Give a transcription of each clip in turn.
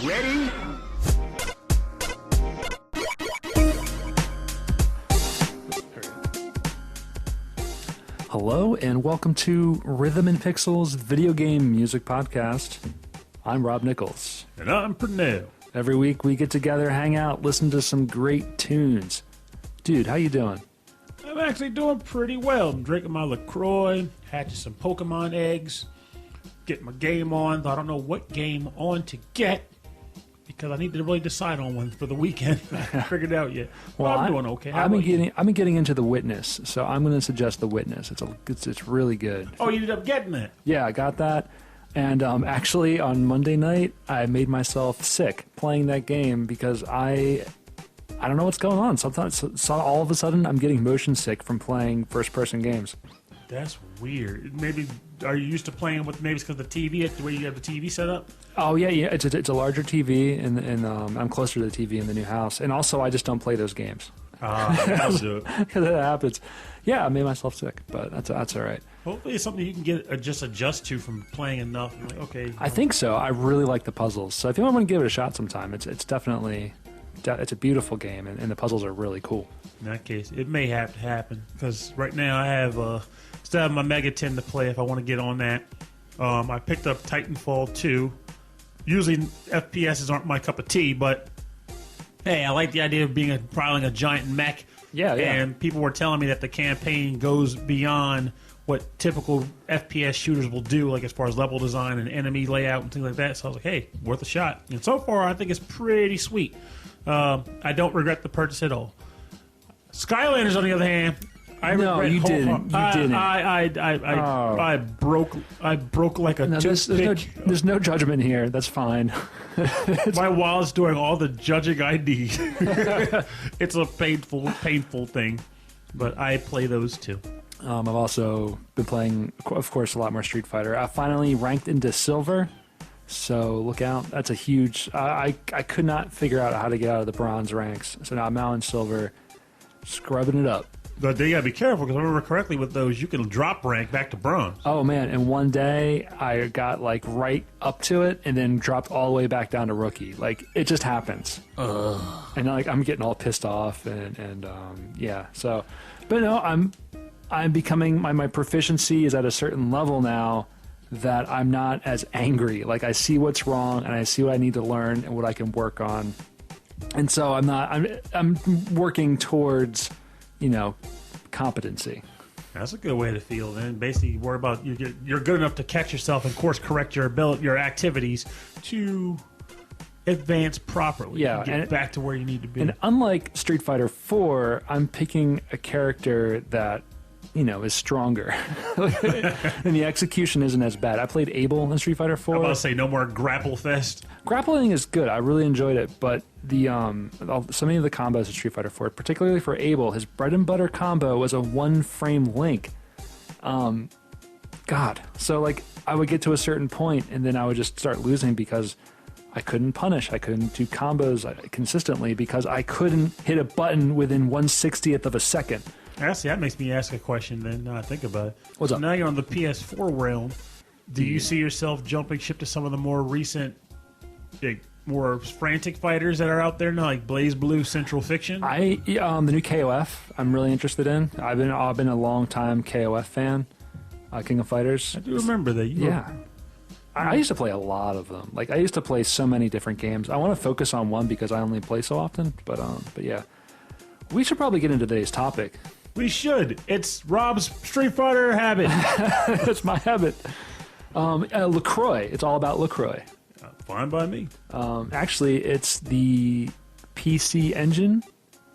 Ready? Hello and welcome to Rhythm and Pixels video game music podcast. I'm Rob Nichols. And I'm Pernell. Every week we get together, hang out, listen to some great tunes. Dude, how you doing? I'm actually doing pretty well. I'm drinking my LaCroix, hatching some Pokemon eggs, getting my game on. I don't know what game on to get because I need to really decide on one for the weekend. I haven't figured it out yet. Well, I'm doing okay. I've been getting into The Witness, so I'm going to suggest The Witness. It's really good. Oh, you ended up getting it? Yeah, I got that. And actually, on Monday night, I made myself sick playing that game because I don't know what's going on. Sometimes, all of a sudden, I'm getting motion sick from playing first-person games. That's weird. Maybe, are you used to playing with, maybe it's because of the TV, the way you have the TV set up? Oh, yeah. It's a larger TV, and I'm closer to the TV in the new house. And also, I just don't play those games. That'll do it. Because that happens. Yeah, I made myself sick, but that's all right. Hopefully it's something you can just adjust to from playing enough. You're like, okay. I think so. I really like the puzzles. So if you want to give it a shot sometime, it's definitely... It's a beautiful game, and the puzzles are really cool. In that case, it may have to happen, because right now I have still have my Mega 10 to play if I want to get on that. I picked up Titanfall 2. Usually FPSs aren't my cup of tea, but hey, I like the idea of piloting a giant mech. Yeah. And people were telling me that the campaign goes beyond what typical FPS shooters will do, like as far as level design and enemy layout and things like that. So I was like, hey, worth a shot. And so far, I think it's pretty sweet. I don't regret the purchase at all. Skylanders, on the other hand, you didn't. I broke like a toothpick. There's no judgment here. That's fine. My wallet's doing all the judging I need. It's a painful thing, but I play those too. I've also been playing, of course, a lot more Street Fighter. I finally ranked into silver. So look out. That's a huge... I could not figure out how to get out of the bronze ranks. So now I'm now in silver, scrubbing it up. But you got to be careful, because if I remember correctly with those, you can drop rank back to bronze. Oh, man. And one day, I got, right up to it and then dropped all the way back down to rookie. It just happens. Ugh. And, I'm getting all pissed off and yeah. So, but no, I'm becoming... My proficiency is at a certain level now that I'm not as angry. I see what's wrong and I see what I need to learn and what I can work on. And so I'm working towards, competency. That's a good way to feel. Then basically worry about you're good enough to catch yourself and course correct your activities to advance properly. Yeah, and get back to where you need to be. And unlike Street Fighter 4, I'm picking a character that is stronger. And the execution isn't as bad. I played Abel in Street Fighter 4. I'm about to say, no more grapple fest. Grappling is good. I really enjoyed it, but the so many of the combos in Street Fighter 4, particularly for Abel, his bread and butter combo was a one-frame link. God. So, I would get to a certain point, and then I would just start losing because I couldn't punish. I couldn't do combos consistently because I couldn't hit a button within 1/60th of a second. Actually, that makes me ask a question then. Now I think about it. What's up? Now you're on the PS4 realm. Do you see yourself jumping ship to some of the more recent, more frantic fighters that are out there now, like Blaze Blue, Central Fiction? The new KOF, I'm really interested in. I've been a long time KOF fan. King of Fighters. I do remember that. Yeah. I used to play a lot of them. I used to play so many different games. I want to focus on one because I only play so often. But yeah, we should probably get into today's topic. We should. It's Rob's Street Fighter habit. That's my habit. LaCroix. It's all about LaCroix. Fine by me. Actually, it's the PC engine,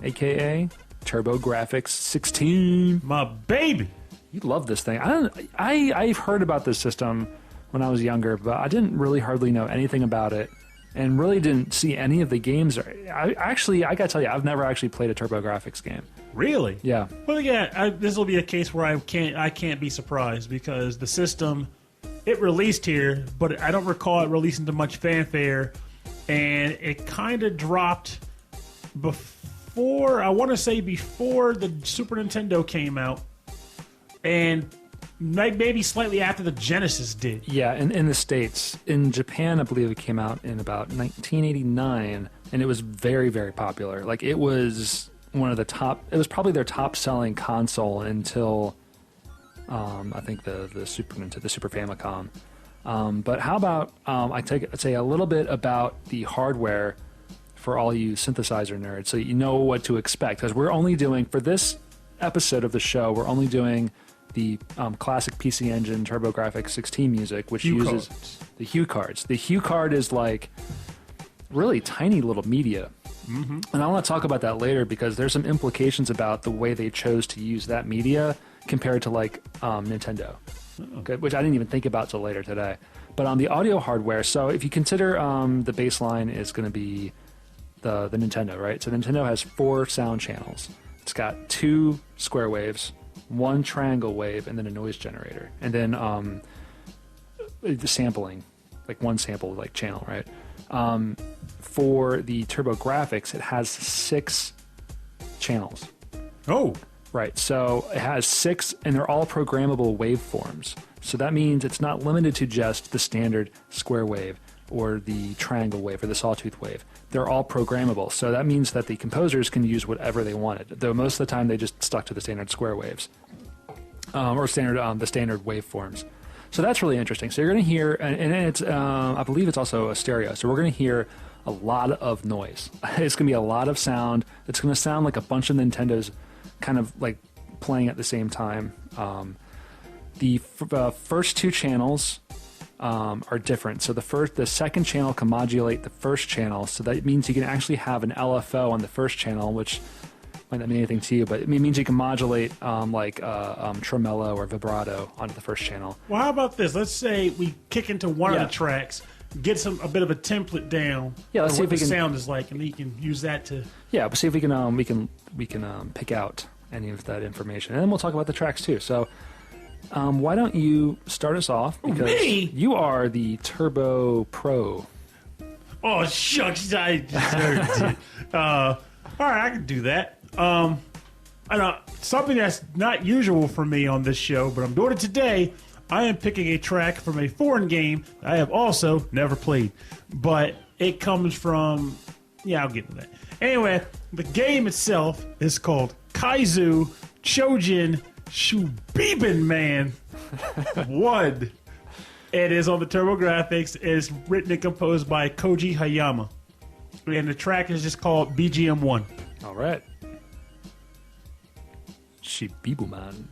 a.k.a. TurboGrafx 16. My baby. You love this thing. I've heard about this system when I was younger, but I didn't really hardly know anything about it. And really didn't see any of the games. I gotta tell you, I've never actually played a TurboGrafx game. Really? Yeah. Well, yeah, this will be a case where I can't be surprised because the system, it released here, but I don't recall it releasing to much fanfare, and it kind of dropped before, I want to say before the Super Nintendo came out, and maybe slightly after the Genesis did. Yeah, in the States. In Japan, I believe it came out in about 1989, and it was very, very popular. Like, it was one of the top... It was probably their top-selling console until, I think, the Super Nintendo, the Super Famicom. But how about I'd say a little bit about the hardware for all you synthesizer nerds, so you know what to expect. Because we're only doing, for this episode of the show, we're only doing the classic PC Engine TurboGrafx 16 music, which uses the Hue cards. The Hue card is like really tiny little media. Mm-hmm. And I want to talk about that later because there's some implications about the way they chose to use that media compared to like Nintendo, okay, which I didn't even think about till later today. But on the audio hardware, so if you consider the baseline is going to be the Nintendo, right? So Nintendo has 4 sound channels. It's got 2 square waves, 1 triangle wave, and then a noise generator. And then the sampling, like 1 sample like channel, right? For the TurboGrafx, it has 6 channels. Oh. Right, so it has 6, and they're all programmable waveforms. So that means it's not limited to just the standard square wave or the triangle wave or the sawtooth wave. They're all programmable. So that means that the composers can use whatever they wanted, though most of the time they just stuck to the standard square waves or the standard waveforms. So that's really interesting. So you're going to hear, and it's I believe it's also a stereo. So we're going to hear a lot of noise. It's going to be a lot of sound. It's going to sound like a bunch of Nintendos kind of like playing at the same time. The first 2 channels are different. So the second channel can modulate the first channel. So that means you can actually have an LFO on the first channel, which might not mean anything to you, but it means you can modulate tremolo or vibrato onto the first channel. Well, how about this? Let's say we kick into one of the tracks, get a bit of a template down. Yeah, let's see if we can. Sound is like, and then you can use that to. Yeah, but see if we can pick out any of that information, and then we'll talk about the tracks too. So. Why don't you start us off? Because you are the Turbo Pro. Oh, shucks, I deserved it. All right, I can do that. I know something that's not usual for me on this show, but I'm doing it today. I am picking a track from a foreign game I have also never played, but it comes from... Yeah, I'll get to that. Anyway, the game itself is called Kaizu Chojin Shubiben Man 1. It is on the TurboGrafx. It's written and composed by Koji Hayama. And the track is just called VGM 1. All right. Shibibu Man.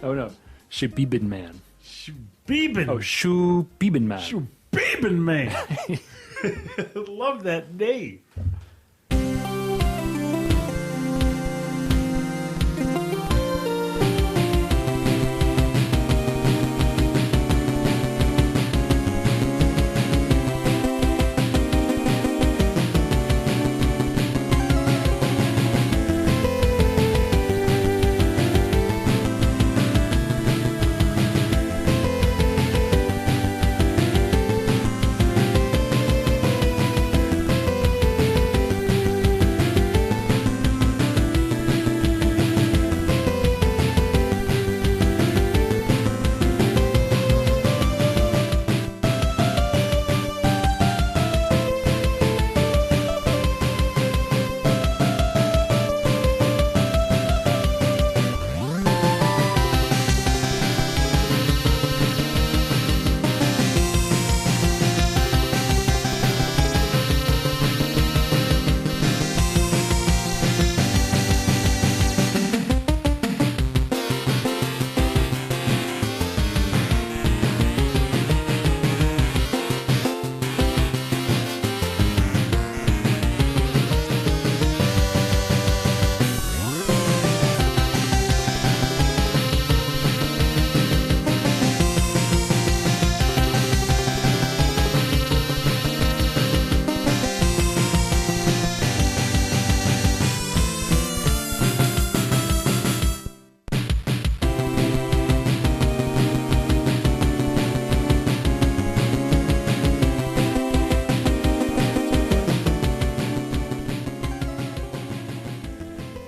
Oh, no. Shibiben Man. Shubiben. Oh, Shubiben Man. Shubiben Man. Love that name.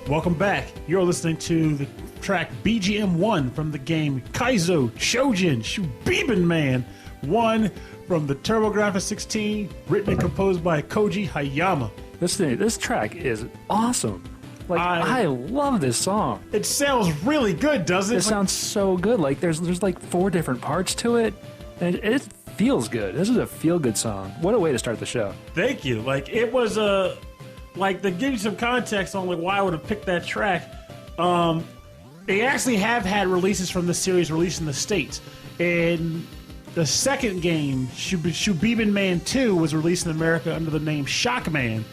Welcome back. You're listening to the track BGM1 from the game Kaizo Chojin Shubiben Man 1 from the TurboGrafx 16, written and composed by Koji Hayama. This track is awesome. Like I love this song. It sounds really good, doesn't it? It sounds so good. Like there's like 4 different parts to it, and it feels good. This is a feel good song. What a way to start the show. Thank you. Like it was like to give you some context on like why I would have picked that track. They actually have had releases from the series released in the States. And the second game, Shubiben Man 2, was released in America under the name Shockman.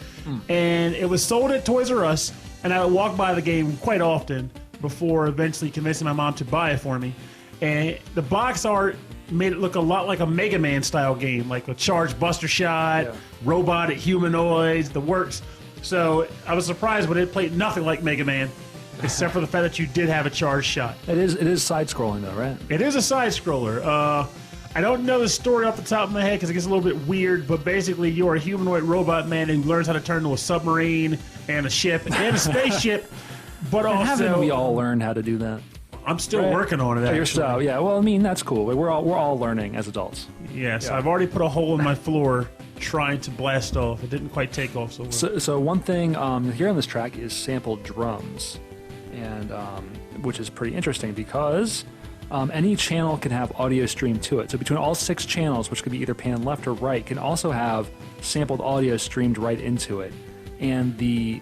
And it was sold at Toys R Us, and I would walk by the game quite often before eventually convincing my mom to buy it for me. And the box art made it look a lot like a Mega Man style game, like a charged Buster Shot, robotic humanoids, the works. So I was surprised when it played nothing like Mega Man, except for the fact that you did have a charged shot. It is side scrolling though, right? It is a side scroller. I don't know the story off the top of my head because it gets a little bit weird, but basically you're a humanoid robot man who learns how to turn into a submarine and a ship and a spaceship. But also, haven't we all learned how to do that? I'm still working on it. You're still, yeah. Well, I mean that's cool. We're all learning as adults. Yes, I've already put a hole in my floor trying to blast off. It didn't quite take off so well. So one thing here on this track is sampled drums, and which is pretty interesting because any channel can have audio streamed to it. So between all 6 channels, which could be either panned left or right, can also have sampled audio streamed right into it. And the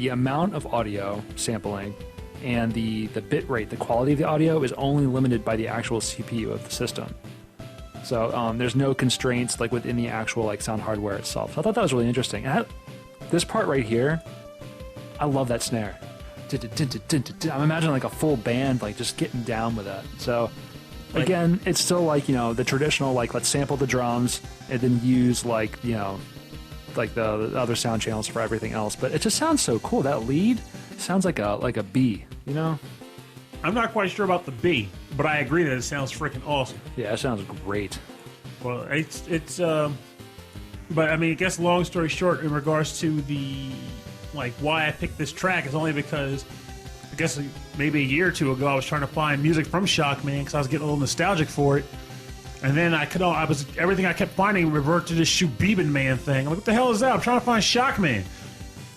amount of audio sampling and the bit rate, the quality of the audio, is only limited by the actual CPU of the system. So there's no constraints like within the actual like sound hardware itself. So I thought that was really interesting. And this part right here, I love that snare. I'm imagining like a full band like just getting down with that. So again, it's still like, you know, the traditional like let's sample the drums and then use like, you know, like the other sound channels for everything else. But it just sounds so cool. That lead sounds like a B, you know? I'm not quite sure about the B, but I agree that it sounds freaking awesome. Yeah, it sounds great. Well, it's but I mean, I guess long story short, in regards to the like why I picked this track is only because I guess maybe a year or two ago I was trying to find music from Shockman because I was getting a little nostalgic for it, and then everything I kept finding reverted to this Shubiben Man thing. I'm like, what the hell is that? I'm trying to find Shockman,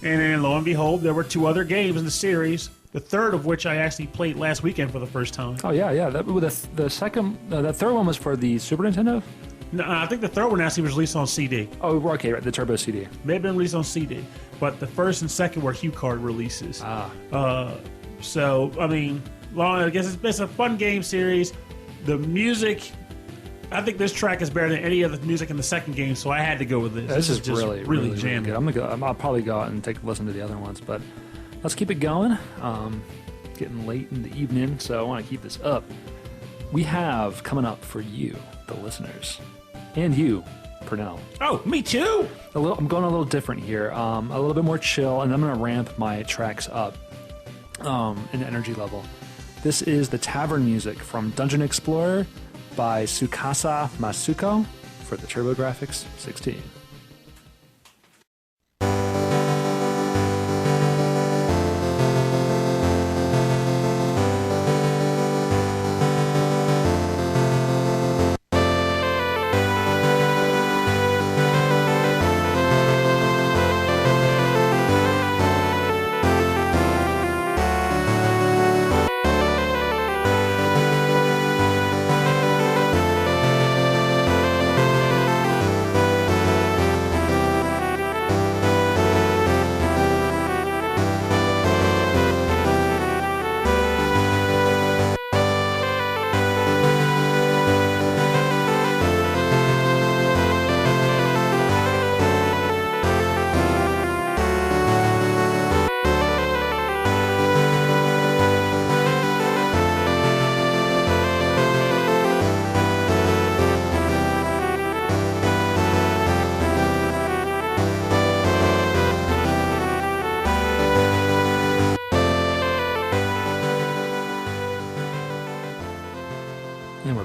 and then lo and behold, there were 2 other games in the series. The third of which I actually played last weekend for the first time. Oh yeah. The third one was for the Super Nintendo. No, I think the third one actually was released on CD. Oh, okay, right, the Turbo CD. May have been released on CD, but the first and second were HuCard releases. So I mean, I guess it's a fun game series. The music, I think this track is better than any other music in the second game, so I had to go with this. This is just really jamming. good. I'll probably go out and take a listen to the other ones, but let's keep it going. Getting late in the evening, so I want to keep this up. We have coming up for you, the listeners, and you, Purnell. Oh, me too. I'm going a little different here. A little bit more chill, and I'm going to ramp my tracks up in energy level. This is the tavern music from Dungeon Explorer by Tsukasa Masuko for the TurboGrafx 16.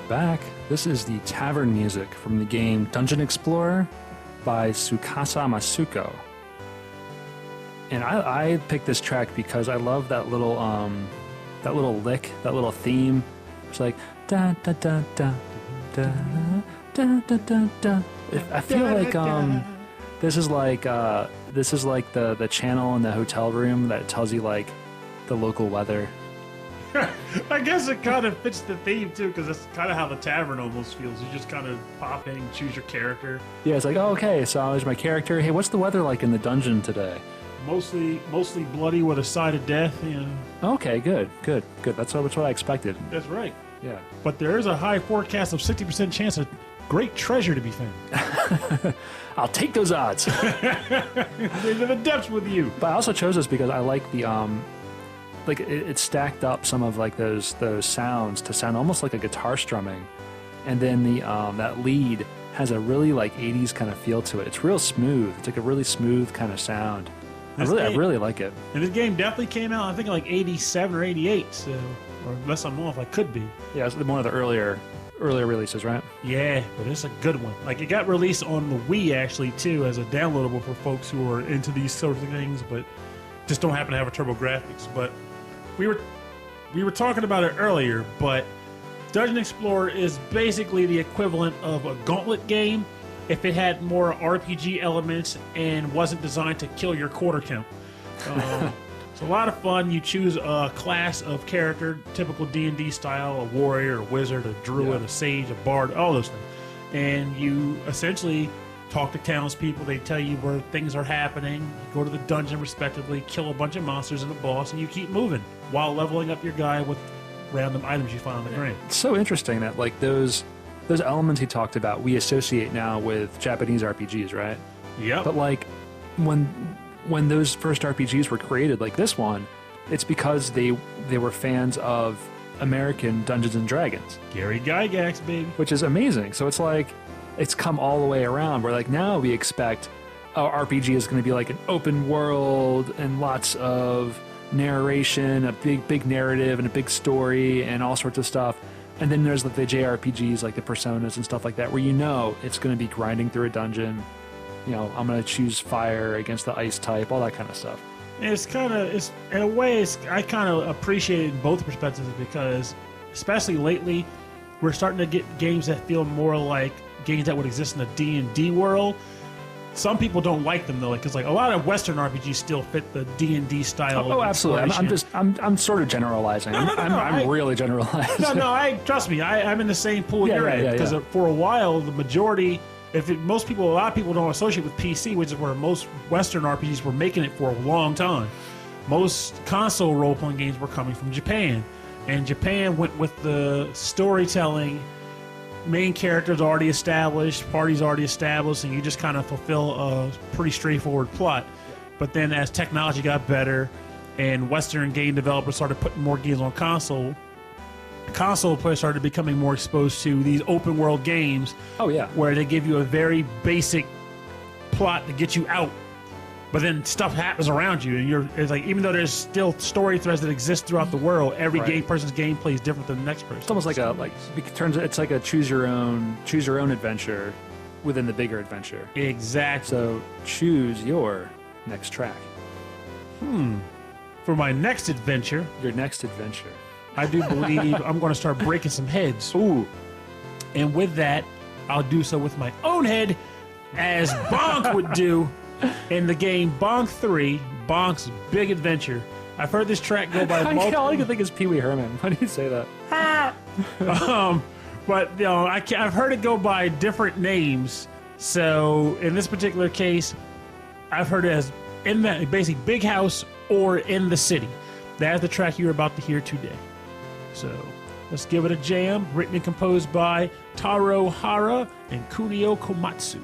Back. This is the tavern music from the game Dungeon Explorer by Tsukasa Masuko. And I picked this track because I love that little that little lick, that little theme. It's like da da da da da da da da da. I feel like this is like the channel in the hotel room that tells you like the local weather. I guess it kind of fits the theme too, because that's kind of how the tavern almost feels. You just kind of pop in, choose your character. Yeah, it's like, oh, okay, so there's my character. Hey, what's the weather like in the dungeon today? Mostly bloody with a side of death. You know. Okay, good. That's what I expected. That's right. Yeah. But there is a high forecast of 60% chance of great treasure to be found. I'll take those odds. Into the depths with you. But I also chose this because I like the like it stacked up some of like those sounds to sound almost like a guitar strumming, and then the that lead has a really like 80s kind of feel to it. It's real smooth. It's like a really smooth kind of sound. I really like it. And this game definitely came out, I think, like 87 or 88. So, or unless I'm off, I could be. Yeah, it's one of the earlier releases, right? Yeah, but it's a good one. Like it got released on the Wii actually too as a downloadable for folks who are into these sort of things, but just don't happen to have a TurboGrafx. But we were talking about it earlier, but Dungeon Explorer is basically the equivalent of a Gauntlet game if it had more RPG elements and wasn't designed to kill your quarter count. It's a lot of fun. You choose a class of character, typical D&D style, a warrior, a wizard, a druid, a sage, a bard, all those things. And you essentially talk to townspeople. They tell you where things are happening. You go to the dungeon respectively, kill a bunch of monsters and a boss, and you keep moving while leveling up your guy with random items you find on the ground. It's so interesting that like those elements he talked about we associate now with Japanese RPGs, right? Yeah. But like when those first RPGs were created, like this one, it's because they were fans of American Dungeons and Dragons. Gary Gygax, baby. Which is amazing. So it's like it's come all the way around. Where like now we expect our RPG is going to be like an open world and lots of narration, a big narrative and a big story and all sorts of stuff. And then there's like the JRPGs, like the Personas and stuff like that, where you know it's going to be grinding through a dungeon. You know, I'm going to choose fire against the ice type, all that kind of stuff. It's in a way, I kind of appreciate it in both perspectives because, especially lately, we're starting to get games that feel more like games that would exist in the D&D world. Some people don't like them though, because like a lot of Western RPGs still fit the D&D style. Oh, absolutely. I'm sort of generalizing. I'm really generalizing. No, trust me. I'm in the same pool you're in because for a while the majority. A lot of people don't associate with PC, which is where most Western RPGs were making it for a long time. Most console role-playing games were coming from Japan, and Japan went with the storytelling. Main characters already established, parties already established, and you just kind of fulfill a pretty straightforward plot. But then as technology got better and Western game developers started putting more games on console players started becoming more exposed to these open world games. Oh yeah, where they give you a very basic plot to get you out, but then stuff happens around you, and it's like even though there's still story threads that exist throughout the world, every person's gameplay is different than the next person. It's almost like it's like a choose your own adventure within the bigger adventure. Exactly. So choose your next track. For my next adventure, your next adventure. I do believe I'm going to start breaking some heads. Ooh. And with that, I'll do so with my own head, as Bonk would do in the game Bonk 3, Bonk's Big Adventure. I've heard this track go by multiple... All I can think is Pee Wee Herman. Why do you say that? But you know, I've heard it go by different names. So in this particular case, I've heard it as in that basically Big House or In the City. That's the track you're about to hear today. So let's give it a jam. Written and composed by Taro Hara and Kunio Komatsu.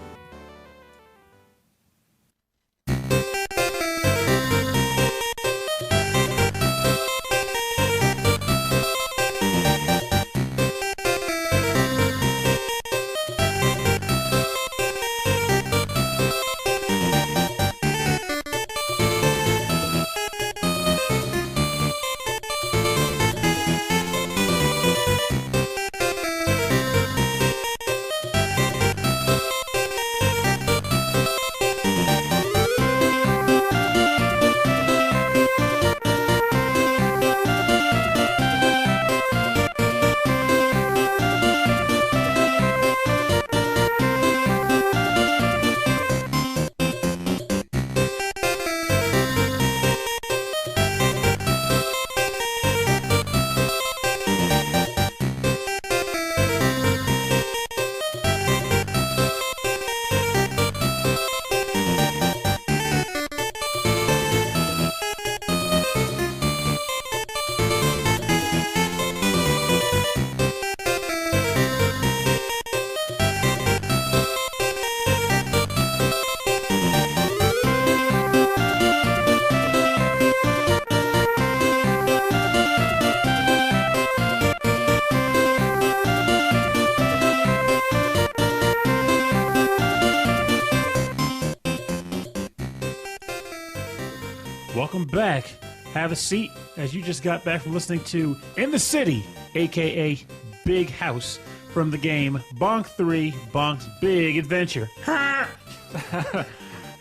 Welcome back. Have a seat as you just got back from listening to In the City, a.k.a. Big House, from the game Bonk 3, Bonk's Big Adventure.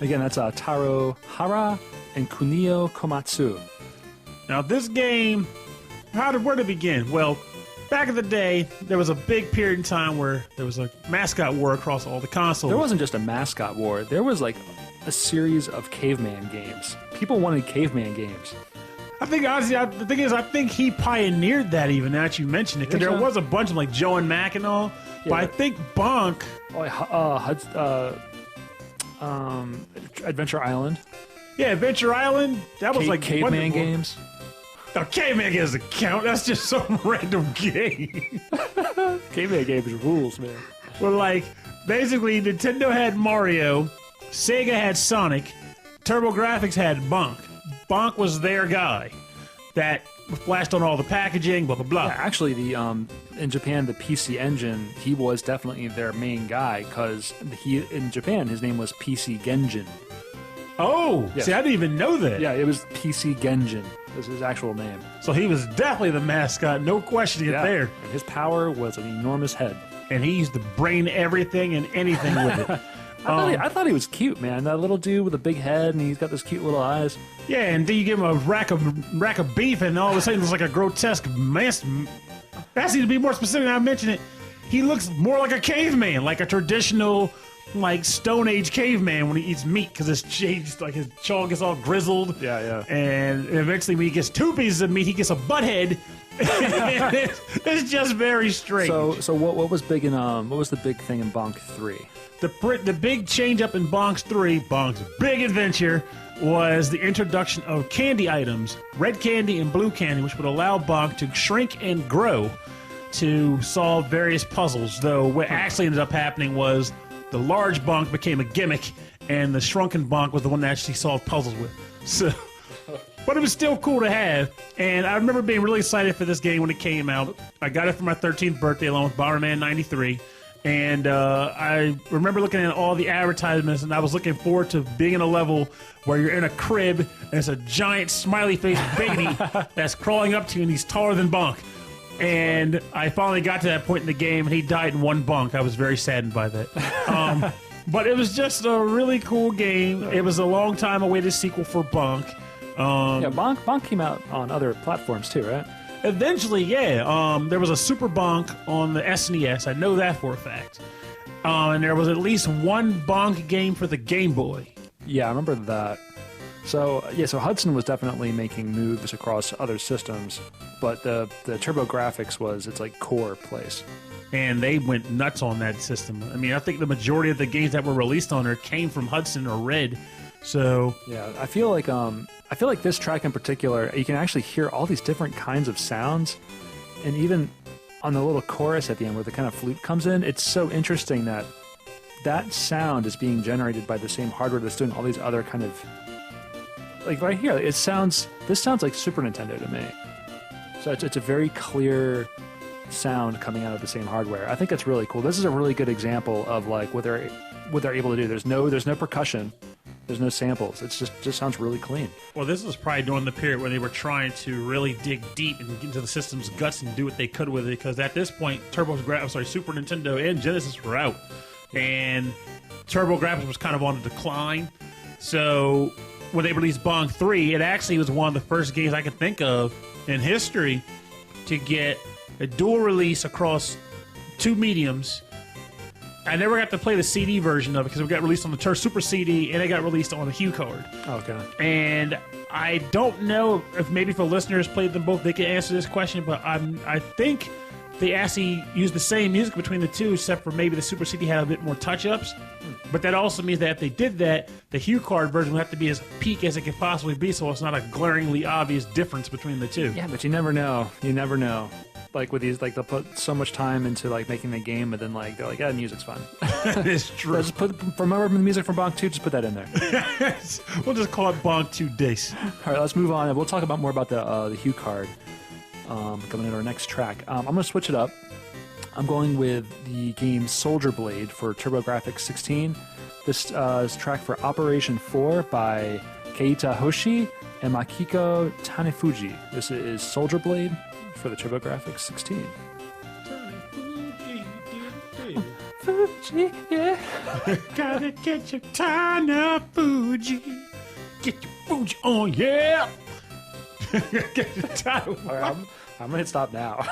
Again, that's Taro Hara and Kunio Komatsu. Now, this game, where to begin? Well, back in the day, there was a big period in time where there was a mascot war across all the consoles. There wasn't just a mascot war. There was like a series of caveman games. People wanted caveman games. I think, honestly, the thing is, I think he pioneered that even, now that you mentioned it. Because there was a bunch of, like, Joe and Mac and all. Yeah, but I think Bonk... Adventure Island. Yeah, Adventure Island. That was like... Caveman games. No, caveman games doesn't count. That's just some random game. Caveman games rules, man. Well, like, basically, Nintendo had Mario, Sega had Sonic, TurboGrafx had Bonk. Bonk was their guy that flashed on all the packaging, blah, blah, blah. Yeah, actually, in Japan, the PC Engine, he was definitely their main guy, because in Japan, his name was PC Genjin. Oh, yes. See, I didn't even know that. Yeah, it was PC Genjin. Was his actual name. So he was definitely the mascot, no question to get there. And his power was an enormous head. And he used to brain everything and anything with it. I thought he was cute, man. That little dude with a big head, and he's got those cute little eyes. Yeah, and then you give him a rack of beef, and all of a sudden it's like a grotesque mess. That seems to be more specific. I mentioned it. He looks more like a caveman, like a traditional, like Stone Age caveman when he eats meat, because his jaw gets all grizzled. Yeah. And eventually, when he gets 2 pieces of meat, he gets a butt head. It's just very strange. So what was big in what was the big thing in Bonk 3? The big change up in Bonk's 3, Bonk's Big Adventure, was the introduction of candy items, red candy and blue candy, which would allow Bonk to shrink and grow to solve various puzzles. Though what actually ended up happening was the large Bonk became a gimmick, and the shrunken Bonk was the one that actually solved puzzles with. So, but it was still cool to have, and I remember being really excited for this game when it came out. I got it for my 13th birthday along with Bomberman 93. And I remember looking at all the advertisements, and I was looking forward to being in a level where you're in a crib, and it's a giant smiley-faced baby that's crawling up to you, and he's taller than Bonk. And I finally got to that point in the game, and he died in one bonk. I was very saddened by that. But it was just a really cool game. It was a long time awaited sequel for Bonk. Bonk came out on other platforms too, right? Eventually, yeah. There was a Super Bonk on the SNES. I know that for a fact. And there was at least one Bonk game for the Game Boy. Yeah, I remember that. So Hudson was definitely making moves across other systems, but the TurboGrafx was its like core place. And they went nuts on that system. I mean, I think the majority of the games that were released on there came from Hudson or Red. So yeah, I feel like this track in particular, you can actually hear all these different kinds of sounds, and even on the little chorus at the end where the kind of flute comes in, it's so interesting that that sound is being generated by the same hardware that's doing all these other kind of, like right here, this sounds like Super Nintendo to me. So it's a very clear sound coming out of the same hardware. I think that's really cool. This is a really good example of like what they're able to do. There's no percussion. There's no samples. It's just sounds really clean. Well, this was probably during the period where they were trying to really dig deep and get into the system's guts and do what they could with it. Because at this point, Super Nintendo and Genesis were out, and TurboGrafx was kind of on the decline. So when they released Bonk 3, it actually was one of the first games I could think of in history to get a dual release across 2 mediums. I never got to play the CD version of it because it got released on the Super CD and it got released on a Hue card. Okay. And I don't know if maybe if the listeners played them both, they can answer this question, but I think they actually used the same music between the two, except for maybe the Super CD had a bit more touch-ups. But that also means that if they did that, the Hue card version would have to be as peak as it could possibly be, so it's not a glaringly obvious difference between the two. Yeah, but you never know. You never know. Like with these, like they'll put so much time into like making the game, but then like they're like, yeah, the music's fun. It's true. Just remember the music from Bonk 2. Just put that in there. We'll just call it Bonk 2 Days. All right, let's move on, and we'll talk more about the Hue card coming in our next track. I'm going to switch it up. I'm going with the game Soldier Blade for TurboGrafx 16. This is track for Operation 4 by Keita Hoshi and Makiko Tanefuji. This is Soldier Blade for the TurboGrafx 16. Fuji, yeah. Gotta get your Tana Fuji. Get your Fuji on, yeah. Get your Tana. All right, I'm going to hit stop now.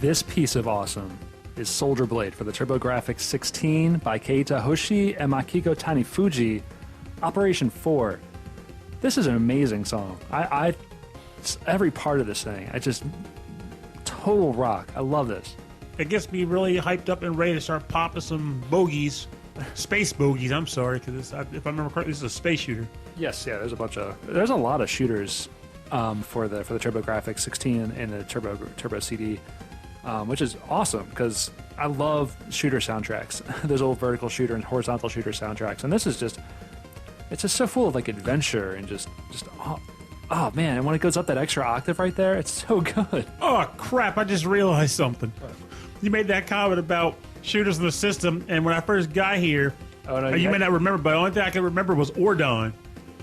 This piece of awesome is Soldier Blade for the TurboGrafx 16 by Keita Hoshi and Makiko Tanefuji, Operation 4. This is an amazing song. Every part of this thing, I just total rock. I love this. It gets me really hyped up and ready to start popping some bogeys, space bogeys. I'm sorry, because if I remember correctly, this is a space shooter. Yes, yeah. There's a lot of shooters for the TurboGrafx 16 and the Turbo CD, which is awesome because I love shooter soundtracks. There's old vertical shooter and horizontal shooter soundtracks, and this is it's just so full of like adventure and just oh man! And when it goes up that extra octave right there, it's so good. Oh crap! I just realized something. You made that comment about shooters in the system, and when I first got here, you may not remember, but the only thing I can remember was Ordon.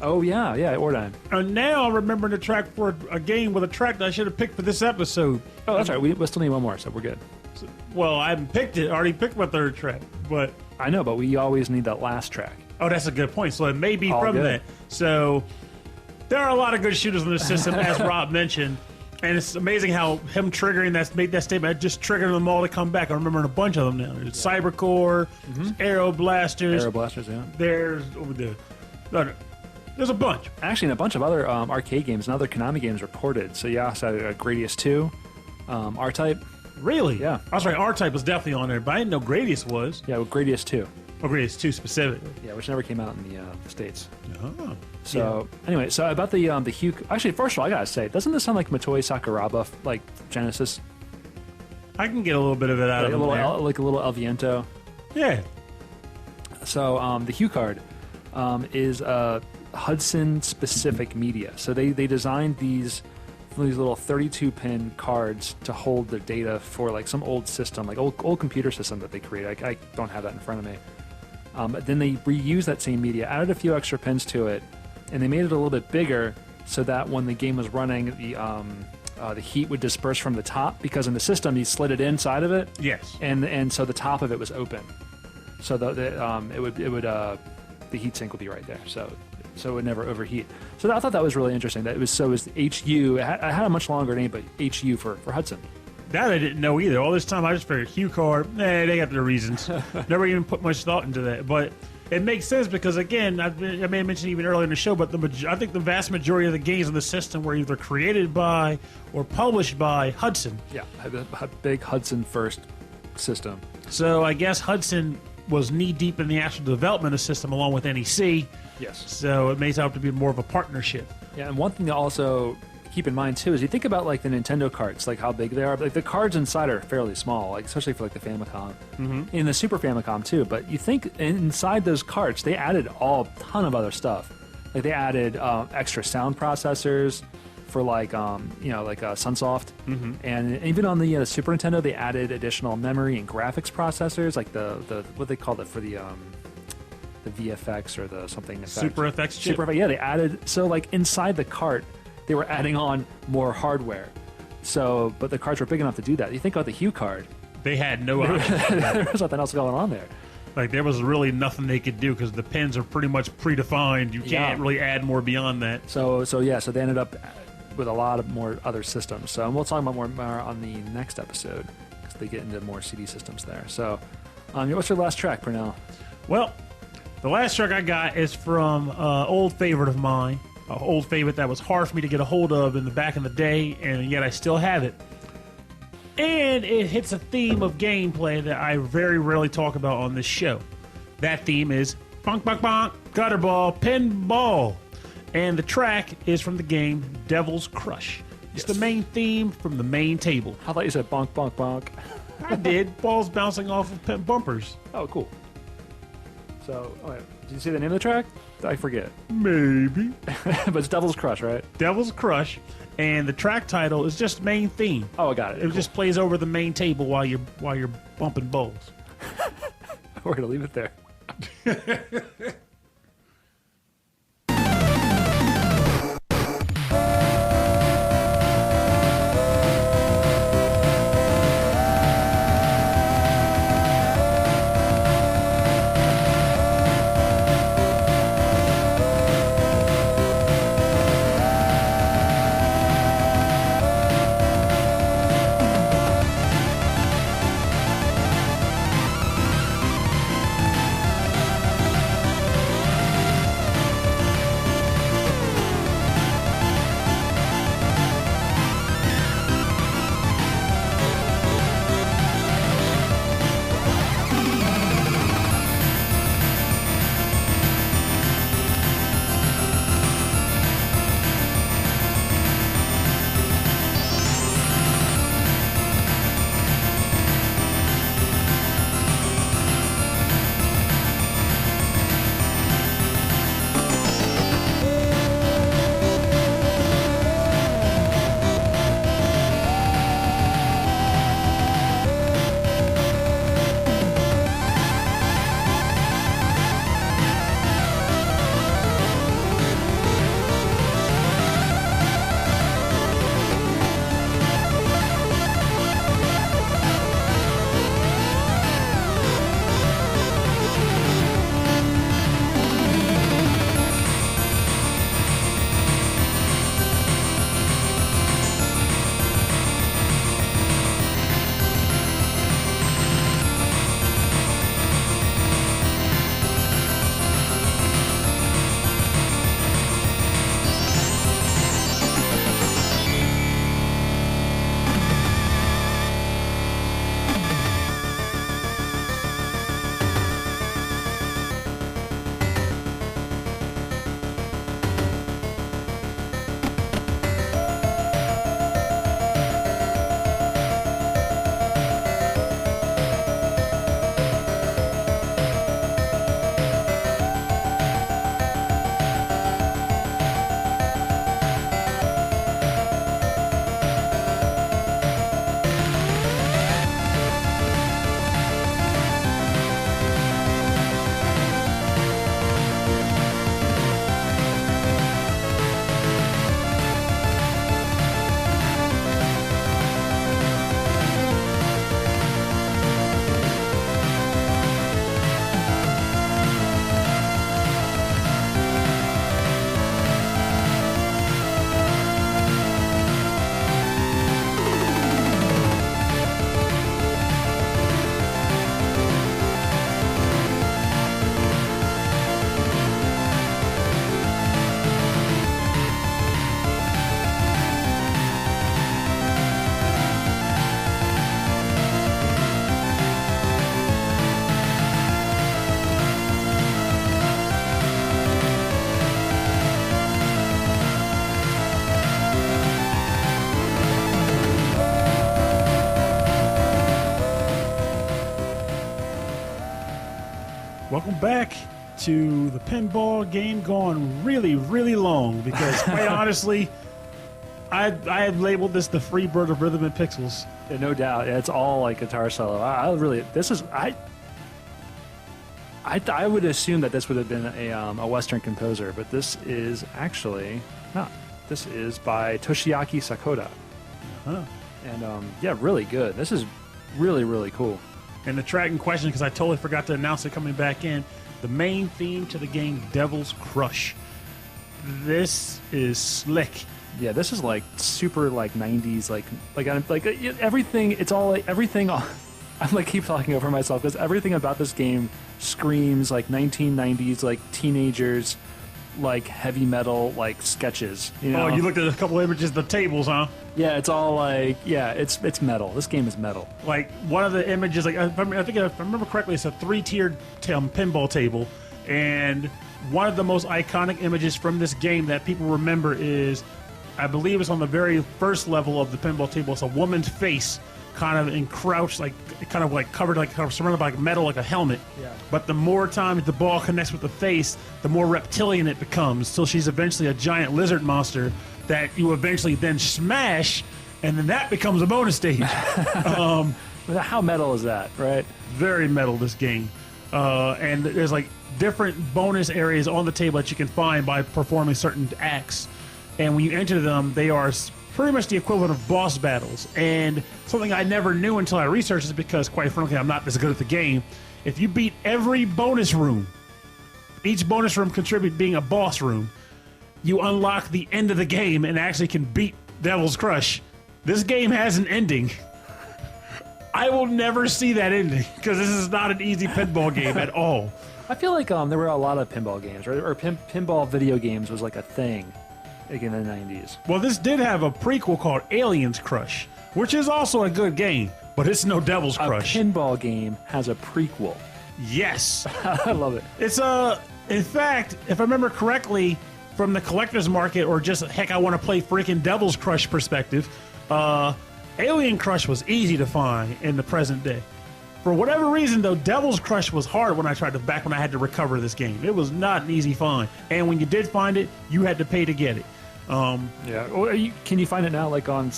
Oh yeah, Ordon. And now I'm remembering the track for a game with a track that I should have picked for this episode. Oh, that's right. We still need one more, so we're good. Well, I haven't picked it. I already picked my third track, but I know, but we always need that last track. Oh, that's a good point. So it may be from that. So there are a lot of good shooters in the system, as Rob mentioned. And it's amazing how him triggering made that statement, just triggering them all to come back. I'm remembering a bunch of them now. There's Cybercore, Aero Blasters. Yeah. There's a bunch. Actually, and a bunch of other arcade games and other Konami games were ported. So yeah, Gradius 2, R-Type. Really? Yeah. I was right, R-Type was definitely on there, but I didn't know Gradius was. Yeah, well, Gradius 2. Oh, Gradius 2 specifically. Yeah, which never came out in the States. Oh. So anyway, so about the Hue. Actually, first of all, I gotta say, doesn't this sound like Motoi Sakuraba, like Genesis? I can get a little bit of it out of it. Like a little El Viento. Yeah. So the Hue card is Hudson-specific media. So they designed these little 32-pin cards to hold the data for like some old system, like old computer system that they created. I don't have that in front of me. But then they reused that same media, added a few extra pins to it, and they made it a little bit bigger so that when the game was running, the heat would disperse from the top, because in the system you slid it inside of it. Yes. And so the top of it was open, so the heat sink would be right there, so it would never overheat. So I thought that was really interesting. That it was HU. It had a much longer name, but HU for Hudson. That I didn't know either. All this time I just figured Hue card, they got their reasons. Never even put much thought into that. But it makes sense because, again, I may have mentioned even earlier in the show, but I think the vast majority of the games in the system were either created by or published by Hudson. Yeah, a big Hudson first system. So I guess Hudson was knee-deep in the actual development of the system along with NEC. Yes. So it may out to be more of a partnership. Yeah, and one thing to also keep in mind too is you think about like the Nintendo carts, like how big they are. Like the cards inside are fairly small, like especially for like the Famicom, in the Super Famicom too. But you think inside those carts they added a ton of other stuff. Like they added extra sound processors for like Sunsoft, and even on the Super Nintendo they added additional memory and graphics processors, like the what they called it for the VFX or the something effect. Super FX chip. Super, yeah, they added, so like inside the cart they were adding on more hardware. So, but the cards were big enough to do that. You think about the Hue card. They had no option. There was nothing else going on there. Like, there was really nothing they could do because the pins are pretty much predefined. You can't really add more beyond that. So they ended up with a lot of more other systems. So, and we'll talk about more on the next episode because they get into more CD systems there. So, what's your last track, Pernell? Well, the last track I got is from an old favorite of mine. An old favorite that was hard for me to get a hold of in the back in the day, and yet I still have it. And it hits a theme of gameplay that I very rarely talk about on this show. That theme is bonk, bonk, bonk, gutterball, pinball. And the track is from the game Devil's Crush. It's the main theme from the main table. How about you said bonk, bonk, bonk? I did. Balls bouncing off of bumpers. Oh, cool. So, did you see the name of the track? I forget. Maybe. But it's Devil's Crush, right? Devil's Crush. And the track title is just main theme. Oh, I got it. It just plays over the main table while you're bumping bowls. We're gonna leave it there. Welcome back to the pinball game gone really, really long because, quite honestly, I have labeled this the Freebird of Rhythm and Pixels. Yeah, no doubt. Yeah, it's all like guitar solo. I would assume that this would have been a Western composer, but this is actually not. This is by Toshiaki Sakoda. Huh. And yeah, really good. This is really, really cool. And the track in question, because I totally forgot to announce it coming back in, the main theme to the game, Devil's Crush. This is slick. Yeah, this is like super like 90s, like everything. It's all like everything. I'm like keep talking over myself because everything about this game screams like 1990s, like teenagers, like heavy metal, like sketches. You know? Oh, you looked at a couple images of the tables, huh? Yeah, it's all like it's metal. This game is metal. Like one of the images, like if I remember correctly, it's a 3-tiered pinball table, and one of the most iconic images from this game that people remember is, I believe it's on the very first level of the pinball table. It's a woman's face, kind of encrouched, like kind of like covered, like kind of surrounded by metal, like a helmet. Yeah. But the more times the ball connects with the face, the more reptilian it becomes, till she's eventually a giant lizard monster that you eventually then smash, and then that becomes a bonus stage. How metal is that, right? Very metal, this game. And there's like different bonus areas on the table that you can find by performing certain acts. And when you enter them, they are pretty much the equivalent of boss battles. And something I never knew until I researched is because, quite frankly, I'm not this good at the game. If you beat every bonus room, each bonus room contribute being a boss room, you unlock the end of the game and actually can beat Devil's Crush. This game has an ending. I will never see that ending because this is not an easy pinball game at all. I feel like there were a lot of pinball games, right? Or pinball video games was like a thing like in the 90s. Well, this did have a prequel called Aliens Crush, which is also a good game, but it's no Devil's Crush. A pinball game has a prequel. Yes. I love it. It's in fact, if I remember correctly, from the collector's market, or just heck, I want to play freaking Devil's Crush perspective, Alien Crush was easy to find in the present day. For whatever reason, though, Devil's Crush was hard when I back when I had to recover this game. It was not an easy find, and when you did find it, you had to pay to get it. Yeah. Or can you find it now, like on the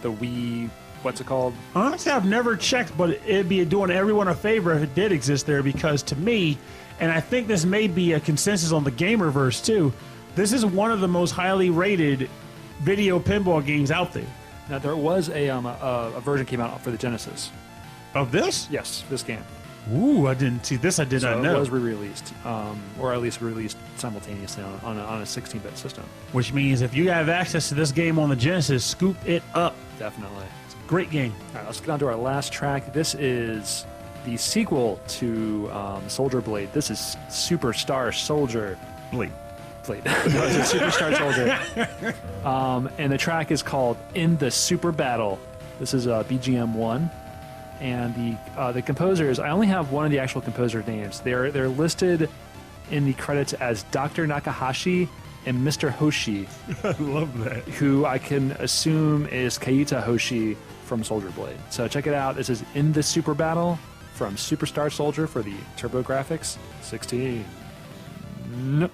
Wii? What's it called? Honestly, I've never checked, but it'd be doing everyone a favor if it did exist there, because to me, and I think this may be a consensus on the Gamerverse too, this is one of the most highly rated video pinball games out there. Now, there was a version came out for the Genesis. Of this? Yes, this game. Ooh, I didn't see this. I did not know. It was re-released, or at least released simultaneously on a 16-bit system. Which means if you have access to this game on the Genesis, scoop it up. Definitely. It's a great game. All right, let's get on to our last track. This is the sequel to Soldier Blade. This is Superstar Soldier Blade. No, it's a Superstar Soldier. And the track is called In the Super Battle. This is BGM 1. And the composers, I only have one of the actual composer names. They're listed in the credits as Dr. Nakahashi and Mr. Hoshi. I love that. Who I can assume is Keita Hoshi from Soldier Blade. So check it out. This is In the Super Battle from Superstar Soldier for the TurboGrafx 16. No.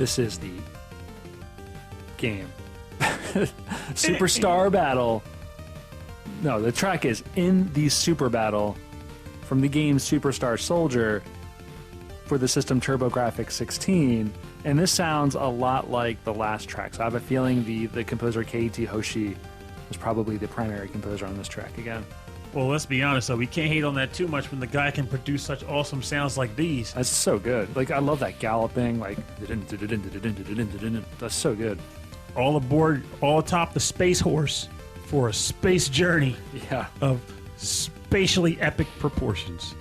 This is the game. Superstar Battle. No, the track is In the Super Battle from the game Superstar Soldier for the system TurboGrafx 16. And this sounds a lot like the last track. So I have a feeling the composer Keiichi Hoshi was probably the primary composer on this track again. Well, let's be honest, though. We can't hate on that too much when the guy can produce such awesome sounds like these. That's so good. Like, I love that galloping, like, that's so good. All aboard, all atop the Space Horse for a space journey Yeah. of spatially epic proportions.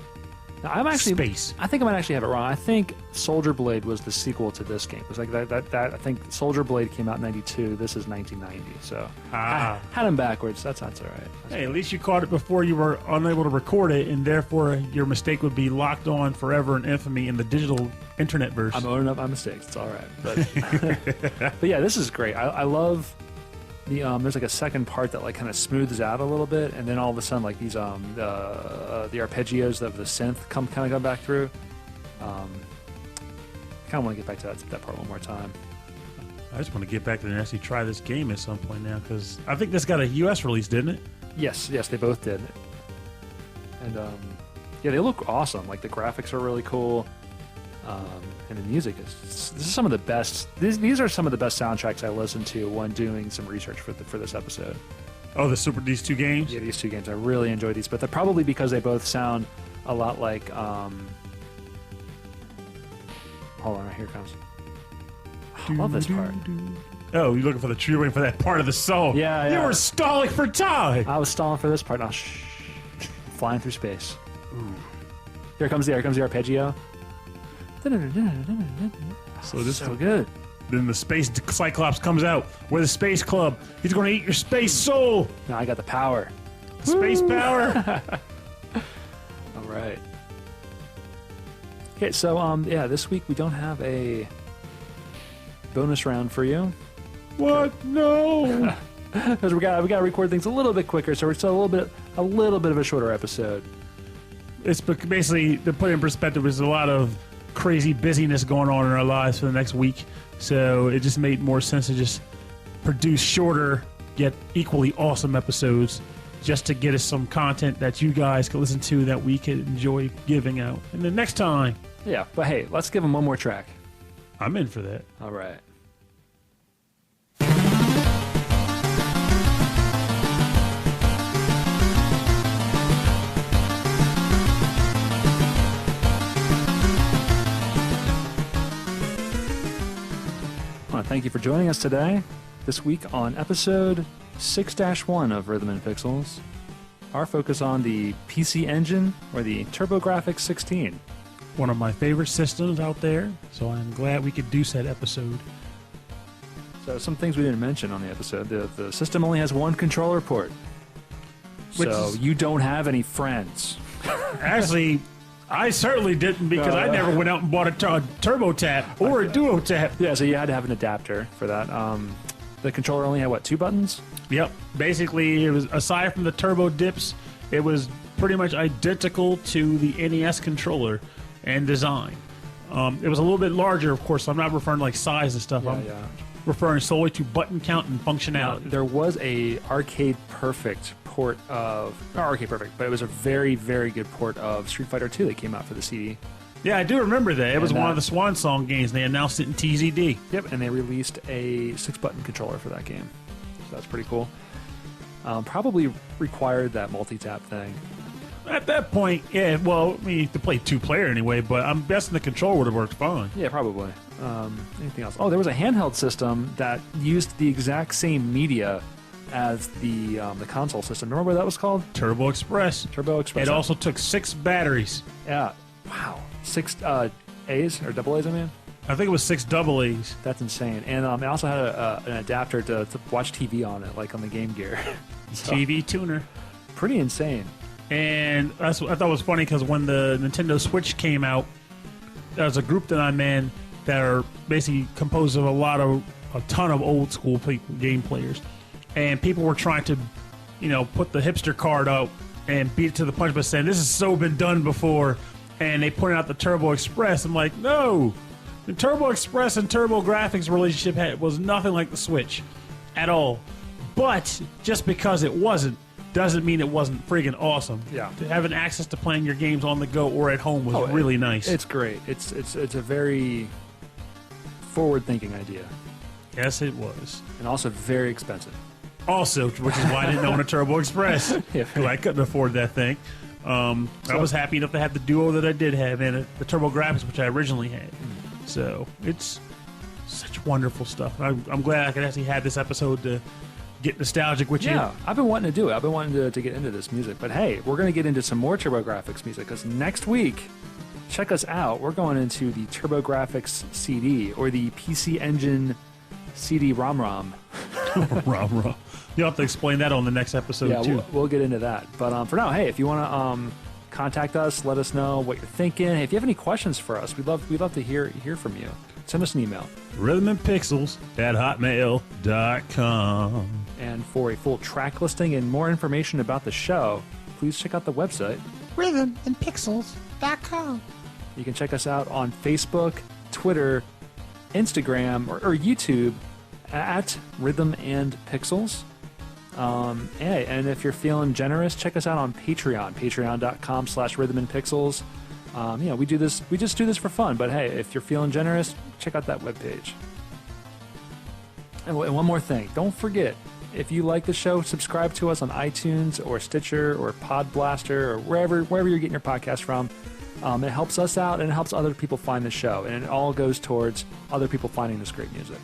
Now, I'm actually, Space. I think I might actually have it wrong. I think Soldier Blade was the sequel to this game. It was like that I think Soldier Blade came out in 92. This is 1990. So I had them backwards. That's all right. Hey, at least you caught it before you were unable to record it, and therefore your mistake would be locked on forever in infamy in the digital internet verse. I'm owning up my mistakes. It's all right. But, but yeah, this is great. I love the there's like a second part that like kind of smooths out a little bit, and then all of a sudden like these the arpeggios of the synth come back through. Kind of want to get back to that part one more time. I just want to get back there and actually try this game at some point now, because I think this got a U.S. release, didn't it? Yes, they both did. And yeah, they look awesome. Like the graphics are really cool, and the music is. This is some of the best. These are some of the best soundtracks I listened to when doing some research for this episode. Oh, these two games? Yeah, these two games. I really enjoy these, but they're probably because they both sound a lot like. Hold on, here it comes. I love this part. Oh, you're looking for you're waiting for that part of the song. Yeah. You were stalling for time. I was stalling for this part. Now, flying through space. Ooh. Here comes the arpeggio. So this so good. Then the space Cyclops comes out with a space club. He's going to eat your space soul. Now I got the power. Space power. All right. Okay, so yeah, this week we don't have a bonus round for you. What? No. Because we got to record things a little bit quicker, so it's a little bit of a shorter episode. It's basically, to put it in perspective, there's a lot of crazy busyness going on in our lives for the next week, so it just made more sense to just produce shorter yet equally awesome episodes, just to get us some content that you guys can listen to that we can enjoy giving out. And the next time, yeah, but hey, let's give them one more track. I'm in for that. All right. Thank you for joining us today, this week on episode 6-1 of Rhythm and Pixels. Our focus on the PC Engine, or the TurboGrafx 16. One of my favorite systems out there, so I'm glad we could do that episode. So some things we didn't mention on the episode. The system only has one controller port. So you don't have any friends. Actually, I certainly didn't, because I never went out and bought a Turbo Tap or a Duo Tap. Yeah, so you had to have an adapter for that. The controller only had, 2 buttons? Yep. Basically, it was, aside from the turbo dips, it was pretty much identical to the NES controller and design. It was a little bit larger, of course, so I'm not referring to like size and stuff. I'm referring solely to button count and functionality. There was a Arcade Perfect port of, not Arcade Perfect, but it was a very, very good port of Street Fighter 2 that came out for the CD. Yeah, I do remember that. It was one of the Swan Song games. They announced it in TZD. Yep, and they released a 6-button controller for that game. So that's pretty cool. Probably required that multi-tap thing. At that point, yeah, well, I mean, to play 2-player anyway, but I'm guessing the controller would have worked fine. Yeah, probably. Anything else? Oh, there was a handheld system that used the exact same media as the console system. Remember what that was called? Turbo Express. Turbo Express. It also took 6 batteries. Yeah. Wow. 6 A's, or double A's, I mean? I think it was 6 double A's. That's insane. And it also had an adapter to watch TV on it, like on the Game Gear. So, TV tuner. Pretty insane. And that's what I thought was funny, because when the Nintendo Switch came out, there was a group that I'm in that are basically composed of a ton of old school people, game players. And people were trying to, put the hipster card up and beat it to the punch by saying, this has so been done before. And they pointed out the Turbo Express. I'm like, no, The Turbo Express and TurboGrafx relationship was nothing like the Switch at all. But just because it wasn't doesn't mean it wasn't friggin' awesome. Yeah. Having access to playing your games on the go or at home was really nice. It's great. It's a very forward-thinking idea. Yes, it was. And also very expensive. Also, which is why I didn't own a Turbo Express. Yeah. Because I couldn't afford that thing. I was happy enough to have the Duo that I did have and the TurboGrafx, which I originally had. So it's such wonderful stuff. I'm glad I could actually have this episode to get nostalgic with you. Yeah, I've been wanting to do it. I've been wanting to get into this music. But hey, we're going to get into some more TurboGrafx music because next week, check us out. We're going into the TurboGrafx CD or the PC Engine CD ROM. ROM. You'll have to explain that on the next episode, too. We'll get into that. But for now, hey, if you want to contact us, let us know what you're thinking. Hey, if you have any questions for us, we'd love to hear from you. Send us an email. rhythmandpixels@hotmail.com. And for a full track listing and more information about the show, please check out the website. rhythmandpixels.com. You can check us out on Facebook, Twitter, Instagram, or YouTube at Rhythm and Pixels. Hey, and if you're feeling generous, check us out on Patreon, patreon.com/rhythmandpixels. We just do this for fun, but hey, if you're feeling generous, check out that webpage. And one more thing, don't forget, if you like the show, subscribe to us on iTunes or Stitcher or Pod Blaster or wherever you're getting your podcast from. It helps us out and it helps other people find the show, and it all goes towards other people finding this great music.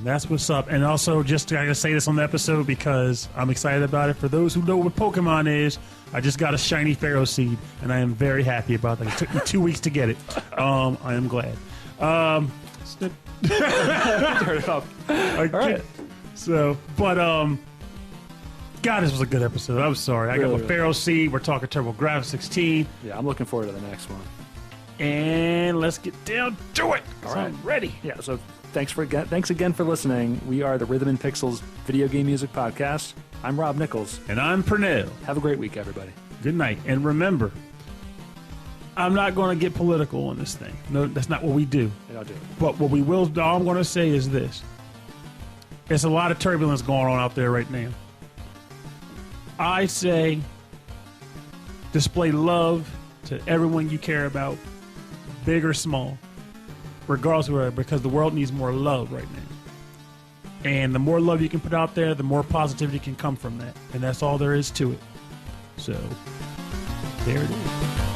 That's what's up. And also, just I gotta say this on the episode because I'm excited about it. For those who know what Pokemon is, I just got a shiny Pharaoh seed, and I am very happy about that. It took me 2 weeks to get it. I am glad. Turn it up. All right. So, but God, this was a good episode. I'm sorry. I got my Pharaoh seed. We're talking TurboGrafx 16. Yeah, I'm looking forward to the next one. And let's get down to it. All right. I'm ready. Yeah, so thanks again for listening. We are the Rhythm and Pixels Video Game Music Podcast. I'm Rob Nichols. And I'm Pernell. Have a great week, everybody. Good night. And remember, I'm not going to get political on this thing. No, that's not what we do. Yeah, I'll do it. But what all I'm going to say is this. There's a lot of turbulence going on out there right now. I say display love to everyone you care about, big or small, regardless of where, because the world needs more love right now. And the more love you can put out there, the more positivity can come from that. And that's all there is to it. So, there it is.